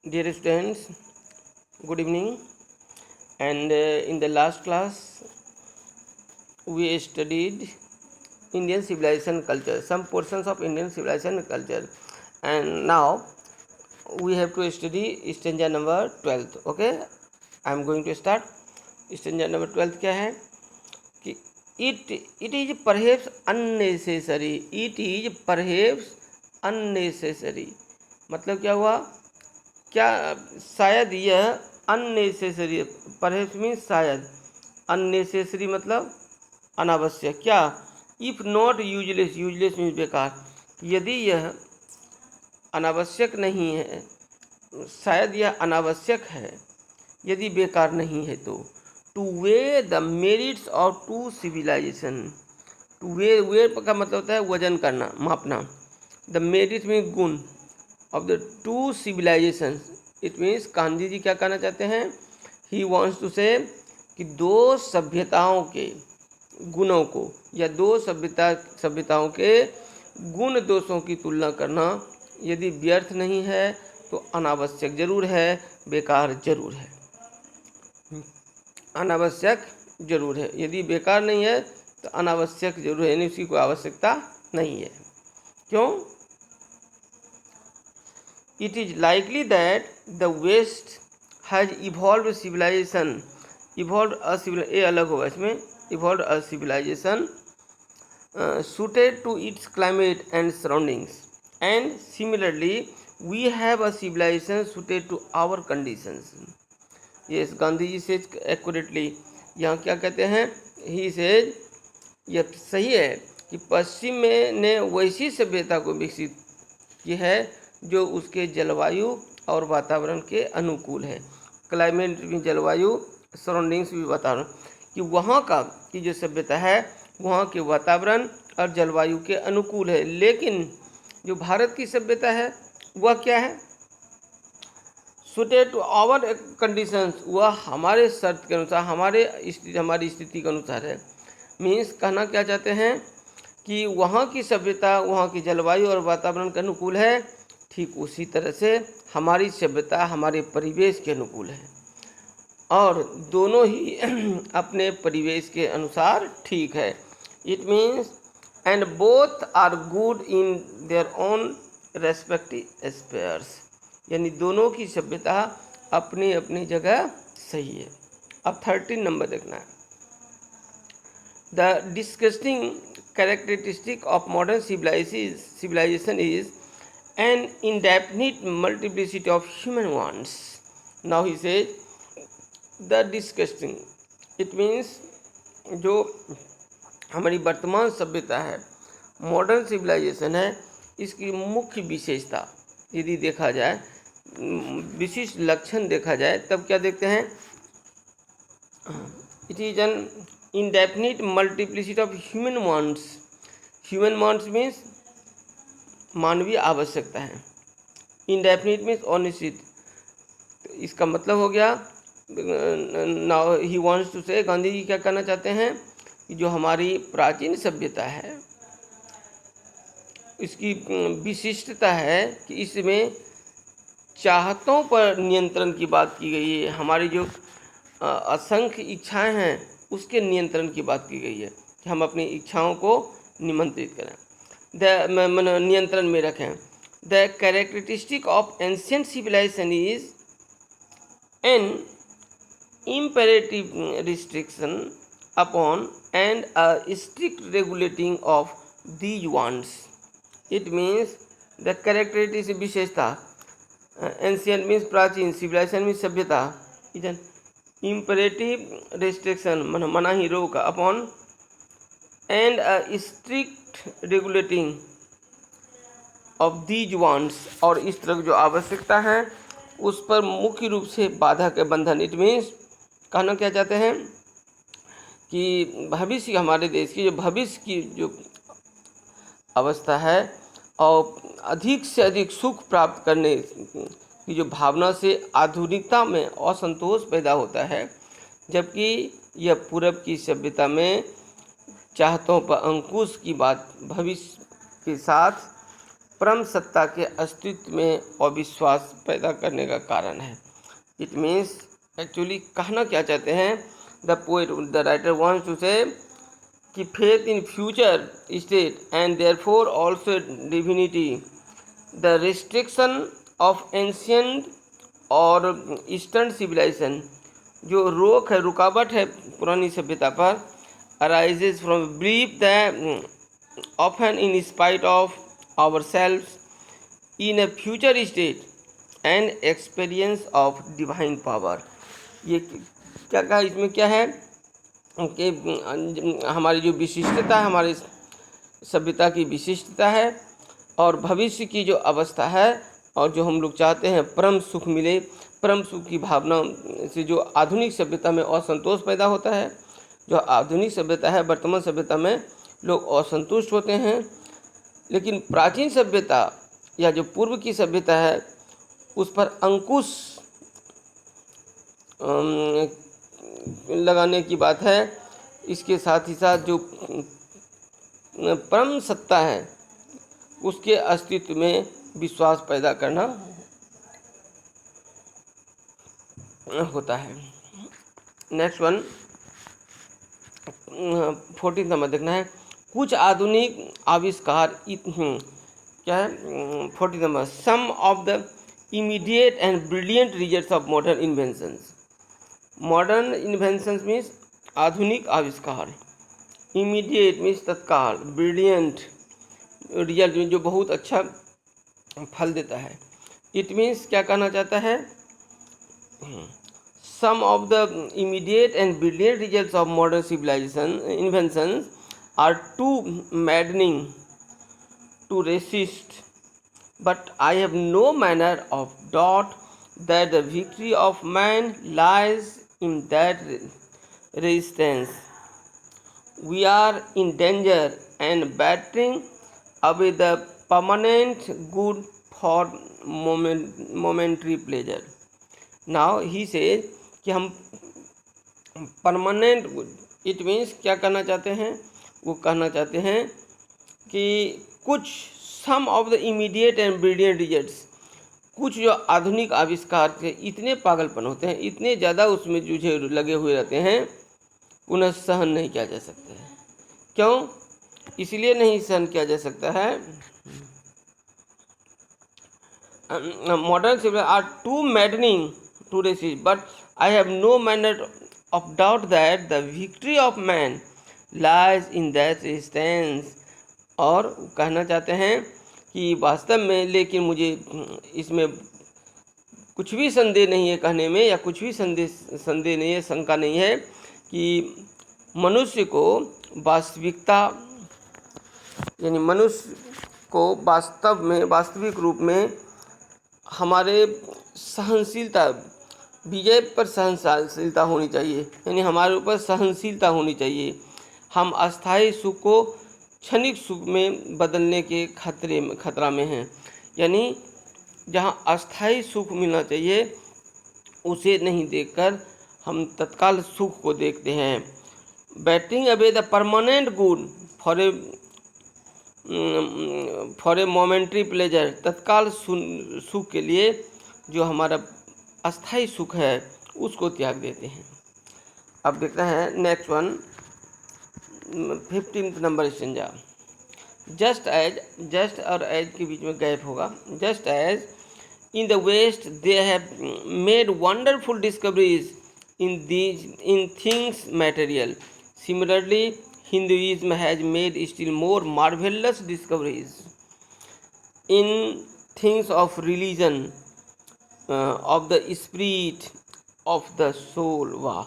Dear students, good evening. And in the last class, we studied Indian civilization culture, some portions of Indian civilization culture, and now we have to study stanza number 12. Okay, I am going to start. Stanza number 12 क्या है कि it is perhaps unnecessary. It is perhaps unnecessary. मतलब क्या हुआ? क्या शायद यह unnecessary, perhaps means शायद, अननेसेसरी मतलब अनावश्यक, क्या? If not useless, useless means बेकार, यदि यह अनावश्यक नहीं है, शायद यह अनावश्यक है यदि बेकार नहीं है तो to weigh the merits of two civilisation. To weigh का मतलब होता है वजन करना, मापना. द मेरिट मीन्स गुण of the two civilisation. It means Gandhi ji क्या कहना चाहते हैं? ही वॉन्ट्स टू से कि दो सभ्यताओं के गुणों को या दो सभ्यताओं के गुण दोषों की तुलना करना यदि व्यर्थ नहीं है तो अनावश्यक जरूर है, बेकार जरूर है. अनावश्यक जरूर है, यदि बेकार नहीं है तो अनावश्यक जरूर है, यानी उसकी कोई आवश्यकता नहीं है. क्यों? It is likely that the West has evolved civilization, ये अलग होगा इसमें, evolved a civilization suited to its climate and surroundings, and similarly we have a civilization suited to our conditions. Yes, Gandhi ji says accurately. यहाँ क्या कहते हैं? He says, यह सही है कि पश्चिम में ने वैसी सभ्यता को विकसित की है जो उसके जलवायु और वातावरण के अनुकूल है. क्लाइमेट भी जलवायु, सराउंडिंग्स भी वातावरण, कि वहाँ का की जो सभ्यता है वहाँ के वातावरण और जलवायु के अनुकूल है. लेकिन जो भारत की सभ्यता है वह क्या है? सुटेड टू आवर कंडीशंस, वह हमारे शर्त के अनुसार, हमारी स्थिति के अनुसार है. मीन्स कहना क्या चाहते हैं कि वहाँ की सभ्यता वहाँ की जलवायु और वातावरण के अनुकूल है, ठीक उसी तरह से हमारी सभ्यता हमारे परिवेश के अनुकूल है, और दोनों ही अपने परिवेश के अनुसार ठीक है. It means and both are good in their own respective spheres, यानी दोनों की सभ्यता अपनी अपनी जगह सही है. अब 13 नंबर देखना है. The disgusting characteristic of modern civilization is an indefinite multiplicity of human wants. Now he says the disgusting, it means जो हमारी वर्तमान सभ्यता है, मॉडर्न सिविलाइजेशन है, इसकी मुख्य विशेषता यदि देखा जाए, विशिष्ट लक्षण देखा जाए, तब क्या देखते हैं? It is an indefinite multiplicity of human wants. Human wants means मानवीय आवश्यकता है. Indefinite means अनिश्चित. इसका मतलब हो गया, now he wants to say, Gandhi ji क्या कहना चाहते हैं कि जो हमारी प्राचीन सभ्यता है इसकी विशिष्टता है कि इसमें चाहतों पर नियंत्रण की बात की गई है. हमारी जो असंख्य इच्छाएं हैं उसके नियंत्रण की बात की गई है कि हम अपनी इच्छाओं को नियंत्रित करें, नियंत्रण में रखें. The characteristic of ancient civilisation is an imperative restriction upon and a strict regulating of these wants. It means the characteristic विशेषता, एंशिएंट मीन्स प्राचीन, सिविलाइजेशन मीन्स सभ्यता, इज एन इम्परेटिव रिस्ट्रिक्शन मनाही, रोक, upon and a strict regulating of these wants, और इस तरह जो आवश्यकता है उस पर मुख्य रूप से बाधा के बंधन. इट मीन्स कहना क्या चाहते हैं कि भविष्य, हमारे देश की जो भविष्य की जो अवस्था है और अधिक से अधिक सुख प्राप्त करने की जो भावना से आधुनिकता में असंतोष पैदा होता है, जबकि यह पूरब की सभ्यता में चाहतों पर अंकुश की बात भविष्य के साथ परम सत्ता के अस्तित्व में अविश्वास पैदा करने का कारण है। इट मीन्स एक्चुअली कहना क्या चाहते हैं, द राइटर वांट्स टू से कि faith in future state and therefore also divinity, the restriction of ancient और ईस्टर्न सिविलाइजेशन, जो रोक है, रुकावट है पुरानी सभ्यता पर, arises from belief that often in spite of ourselves in a future state and experience of divine power। ये क्या कहा, इसमें क्या है कि हमारी जो विशिष्टता है, हमारी सभ्यता की विशिष्टता है और भविष्य की जो अवस्था है, और जो हम लोग चाहते हैं परम सुख मिले, परम सुख की भावना से जो आधुनिक सभ्यता में असंतोष पैदा होता है, जो आधुनिक सभ्यता है, वर्तमान सभ्यता में लोग असंतुष्ट होते हैं, लेकिन प्राचीन सभ्यता या जो पूर्व की सभ्यता है उस पर अंकुश लगाने की बात है। इसके साथ ही साथ जो परम सत्ता है उसके अस्तित्व में विश्वास पैदा करना होता है। नेक्स्ट वन 14 नंबर देखना है, कुछ आधुनिक आविष्कार क्या है 40 number, some of the immediate and brilliant results of modern inventions. Modern inventions means आधुनिक आविष्कार, इमीडिएट मीन्स तत्काल, ब्रिलियंट रिजल्ट में जो बहुत अच्छा फल देता है। इट मीन्स क्या कहना चाहता है, some of the immediate and brilliant results of modern civilization inventions are too maddening to resist, but I have no manner of doubt that the victory of man lies in that resistance. We are in danger and battering away the permanent good for momentary pleasure. Now he says कि हम permanent good, it means क्या कहना चाहते हैं, वो कहना चाहते हैं कि कुछ some of the immediate and brilliant results, कुछ जो आधुनिक आविष्कार के इतने पागलपन होते हैं, इतने ज़्यादा उसमें जूझे लगे हुए रहते हैं, उन्हें सहन नहीं किया जा सकता है। क्यों? इसलिए नहीं सहन किया जा सकता है, modern civilisation are too maddening to resist, but I have no manner of doubt that the victory of man lies in that resistance। और कहना चाहते हैं कि वास्तव में, लेकिन मुझे इसमें कुछ भी संदेह नहीं है कहने में, या कुछ भी संदेह नहीं है, शंका नहीं है कि मनुष्य को वास्तविकता, यानी मनुष्य को वास्तव में, वास्तविक रूप में हमारे सहनशीलता, विजय पर सहनशीलता होनी चाहिए, यानी हमारे ऊपर सहनशीलता होनी चाहिए। हम अस्थायी सुख को क्षणिक सुख में बदलने के खतरा में हैं, यानी जहां अस्थायी सुख मिलना चाहिए उसे नहीं देखकर हम तत्काल सुख को देखते हैं। Batting away the permanent good for a momentary pleasure, तत्काल सुख के लिए जो हमारा अस्थायी सुख है उसको त्याग देते हैं। अब देखना है next one 15 number stanza. Just और एज के बीच में गैप होगा। Just as in the west they have made wonderful discoveries in things material, similarly Hinduism has made still more marvelous discoveries in things of religion, of the spirit, of the soul। वाह!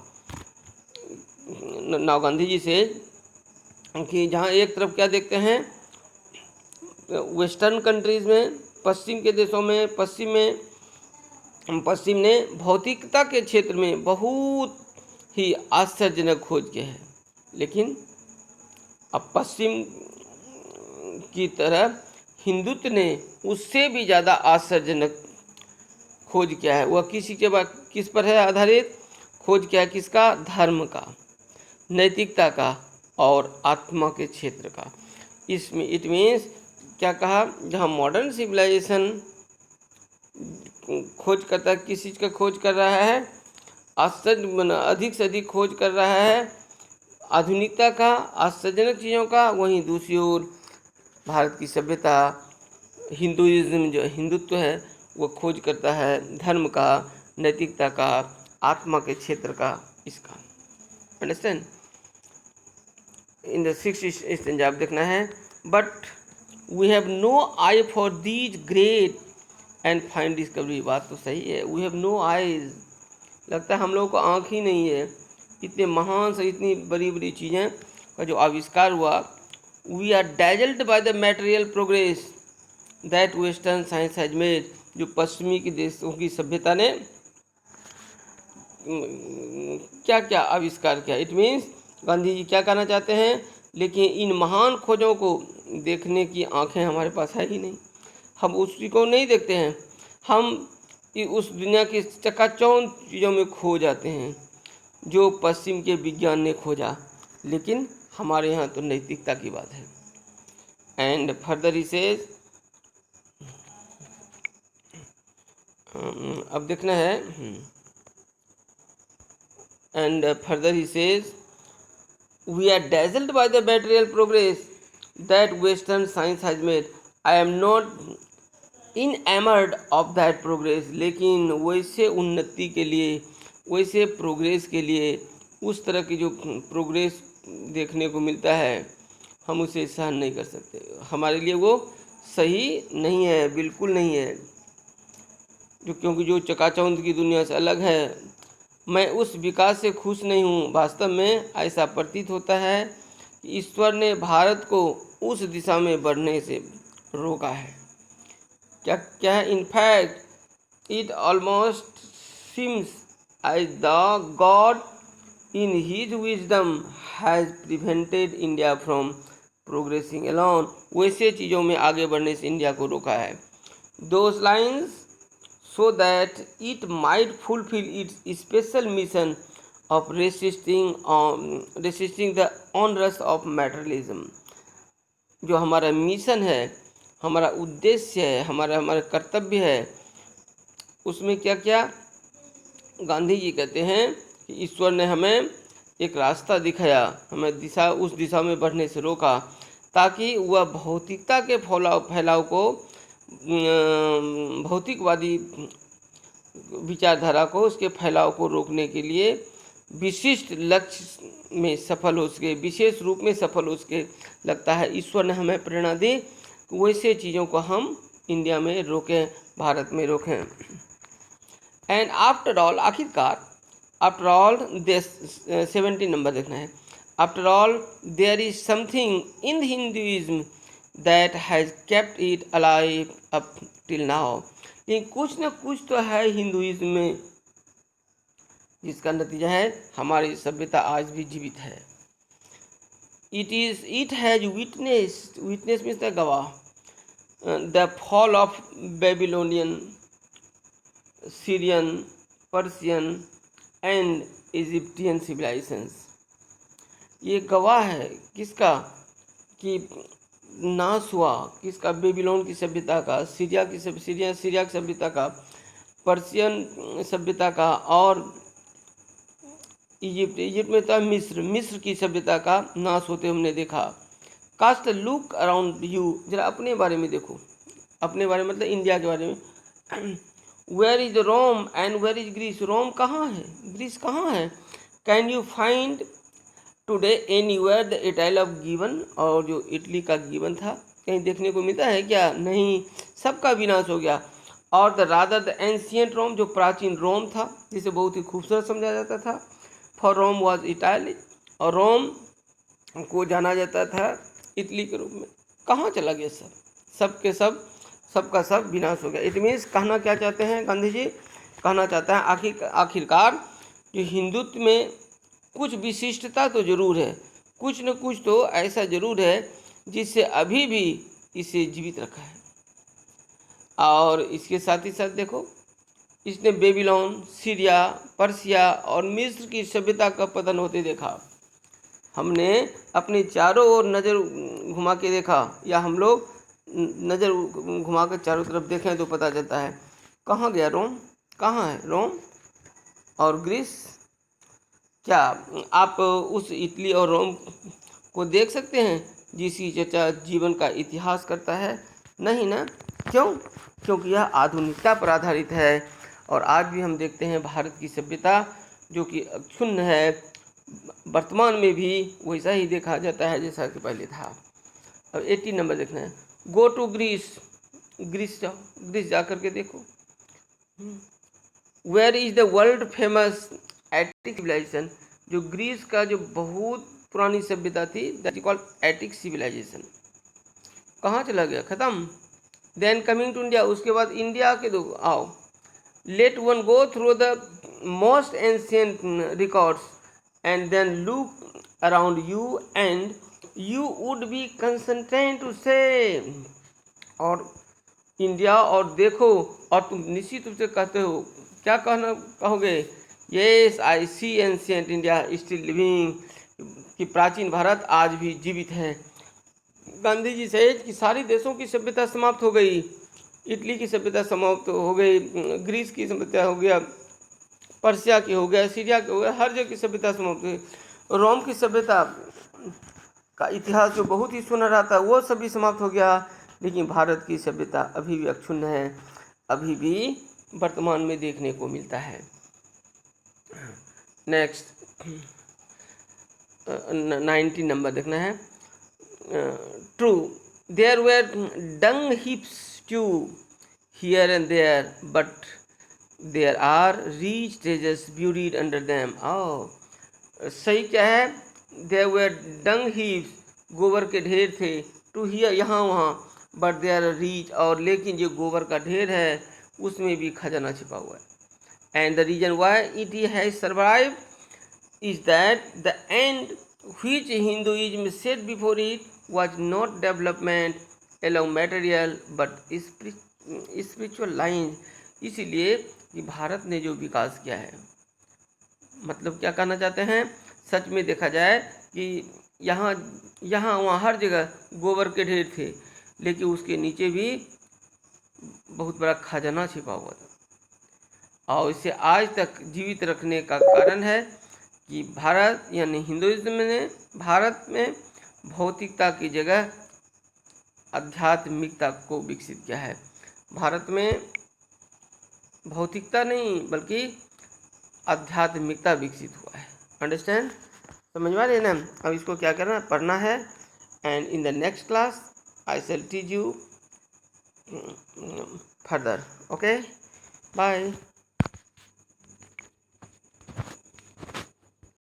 नाव गांधी जी से कि जहाँ एक तरफ क्या देखते हैं, western countries में, पश्चिम के देशों में, पश्चिम ने भौतिकता के क्षेत्र में बहुत ही आश्चर्यजनक खोज किया है, लेकिन अब पश्चिम की तरह हिंदुत्व ने उससे भी ज़्यादा आश्चर्यजनक खोज किया है। वह किस पर है आधारित? खोज किया है किसका? धर्म का, नैतिकता का और आत्मा के क्षेत्र का। इसमें इट मीन्स क्या कहा, जहाँ मॉडर्न सिविलाइजेशन खोज करता है, किस चीज़ का खोज कर रहा है, अधिक से अधिक खोज कर रहा है आधुनिकता का, आश्चर्यजनक चीज़ों का, वहीं दूसरी ओर भारत की सभ्यता, हिंदुइज्म जो हिंदुत्व है वो खोज करता है धर्म का, नैतिकता का, आत्मा के क्षेत्र का, इसका। Understand. In the 6th stanza आप देखना है, but we have no eye for these great and fine discovery. बात तो सही है, वी हैव नो आईज, लगता है हम लोगों को आँख ही नहीं है, इतने महान से इतनी बड़ी बड़ी चीज़ें का जो आविष्कार हुआ। We are dazzled by the material progress that western science has made, जो पश्चिमी के देशों की सभ्यता ने क्या क्या आविष्कार किया। इट मीन्स गांधी जी क्या कहना चाहते हैं, लेकिन इन महान खोजों को देखने की आंखें हमारे पास है ही नहीं, हम उसी को नहीं देखते हैं, हम उस दुनिया की चकाचौंध चीज़ों में खो जाते हैं जो पश्चिम के विज्ञान ने खोजा, लेकिन हमारे यहाँ तो नैतिकता की बात है। एंड फर्दर ही सेज, अब देखना है, and further he says we are dazzled by the material progress that western science has made, I am not enamoured of that progress, लेकिन वैसे उन्नति के लिए, वैसे प्रोग्रेस के लिए, उस तरह की जो प्रोग्रेस देखने को मिलता है हम उसे सहन नहीं कर सकते, हमारे लिए वो सही नहीं है, बिल्कुल नहीं है, जो क्योंकि जो चकाचौंध की दुनिया से अलग है। मैं उस विकास से खुश नहीं हूँ, वास्तव में ऐसा प्रतीत होता है कि ईश्वर ने भारत को उस दिशा में बढ़ने से रोका है। क्या क्या है, in fact it almost seems as the God in his wisdom has prevented India from progressing alone, वैसे चीज़ों में आगे बढ़ने से इंडिया को रोका है। Those lines so that it might fulfill its special mission of resisting the onrush of materialism, जो हमारा मिशन है, हमारा उद्देश्य है, हमारा कर्तव्य है, उसमें क्या क्या गांधी जी कहते हैं कि ईश्वर ने हमें एक रास्ता दिखाया, हमें उस दिशा में बढ़ने से रोका, ताकि वह भौतिकता के फैलाव को, भौतिकवादी विचारधारा को, उसके फैलाव को रोकने के लिए विशिष्ट लक्ष्य में सफल हो सके, विशेष रूप में सफल हो सके। लगता है ईश्वर ने हमें प्रेरणा दी वैसे चीज़ों को हम इंडिया में रोकें, भारत में रोकें। एंड आफ्टर ऑल, आखिरकार, आफ्टर ऑल, 70 नंबर देखना है, after all there is something in Hinduism that has kept it alive up till now, लेकिन कुछ न कुछ तो है हिंदुइज्म में जिसका नतीजा है हमारी सभ्यता आज भी जीवित है। It has witness means the गवाह, the fall of Babylonian, Syrian, Persian and Egyptian civilisations, ये गवाह है किसका, कि नाश हुआ किसका, बेबीलोन की सभ्यता का, सीरिया की सभ्यता का, पर्शियन सभ्यता का, और इजिप्ट में था मिस्र की सभ्यता का नाश होते हमने देखा। कास्ट लुक अराउंड यू, जरा अपने बारे में देखो, अपने बारे में मतलब इंडिया के बारे में। Where is Rome and where is Greece, Rome कहाँ है, ग्रीस कहाँ है। Can you find today anywhere the Italy of गिवन, और जो इटली का गिवन था कहीं देखने को मिलता है क्या, नहीं, सबका विनाश हो गया। और द रादर द एंशियंट रोम, जो प्राचीन रोम था जिसे बहुत ही खूबसूरत समझा जाता था, फॉर रोम वॉज इटाली, और रोम को जाना जाता था इटली के रूप में, कहाँ चला गया सब, सबका सब विनाश हो गया। इट मीन्स कहना क्या चाहते हैं गांधी जी, कहना चाहता है आखिरकार जो हिंदुत्व में कुछ विशिष्टता तो जरूर है, कुछ न कुछ तो ऐसा जरूर है जिससे अभी भी इसे जीवित रखा है। और इसके साथ ही साथ देखो, इसने बेबीलोन, सीरिया, पर्शिया और मिस्र की सभ्यता का पतन होते देखा। हमने अपने चारों ओर नज़र घुमा के देखा, या हम लोग नज़र घुमाकर चारों तरफ देखें तो पता चलता है। कहाँ गया रोम? कहाँ है रोम और ग्रीस? क्या आप उस इटली और रोम को देख सकते हैं जिसकी चर्चा जीवन का इतिहास करता है? नहीं ना। क्यों? क्योंकि यह आधुनिकता पर आधारित है और आज भी हम देखते हैं भारत की सभ्यता जो कि क्षुण्ण है, वर्तमान में भी वैसा ही देखा जाता है जैसा कि पहले था। अब 80 नंबर देखना है। Go to Greece. ग्रीस जाओ, ग्रीस जा करके देखो। Where is the world famous Attic civilisation? जो ग्रीस का जो बहुत पुरानी सभ्यता थी, that is called Attic civilisation, कहाँ चला गया? खत्म। देन कमिंग टू इंडिया, उसके बाद इंडिया के दो आओ। Let one go through the most ancient records and then look around you and you would be content to say. और इंडिया और देखो और तुम निश्चित रूप से कहते हो, क्या कहोगे? Yes I see ancient India still living, कि प्राचीन भारत आज भी जीवित है। गांधी जी से कि सारी देशों की सभ्यता समाप्त हो गई, इटली की सभ्यता समाप्त हो गई, ग्रीस की सभ्यता हो गया, पर्सिया की हो गया, सीरिया की हो गया, हर जगह की सभ्यता समाप्त हो गई। रोम की सभ्यता का इतिहास जो बहुत ही सुनहरा था वो सभी समाप्त हो गया, लेकिन भारत की सभ्यता अभी भी अक्षुण्ण है, अभी भी वर्तमान में देखने को मिलता है। नेक्स्ट 90 नंबर देखना है। True, there were dung heaps to here and there but there are rich treasures buried under them. सही क्या है? देयर वेर डंग हिप्स, गोबर के ढेर थे, टू हियर यहाँ वहाँ, बट देयर आर रिच, और लेकिन जो गोबर का ढेर है उसमें भी खजाना छिपा हुआ है। And the reason why it has survived is that the end which Hinduism set before it was not development along material but spiritual lines। इसीलिए कि भारत ने जो विकास किया है, मतलब क्या कहना चाहते हैं? सच में देखा जाए कि यहाँ वहाँ हर जगह गोबर के ढेर थे, लेकिन उसके नीचे भी बहुत बड़ा खजाना छिपा हुआ था, और इसे आज तक जीवित रखने का कारण है कि भारत यानी हिंदुइज्म ने भारत में भौतिकता की जगह आध्यात्मिकता को विकसित किया है। भारत में भौतिकता नहीं बल्कि आध्यात्मिकता विकसित हुआ है। अंडरस्टैंड? समझ में आ रही है ना? अब इसको क्या करना, पढ़ना है, and in the next class I shall teach you further. Okay, bye.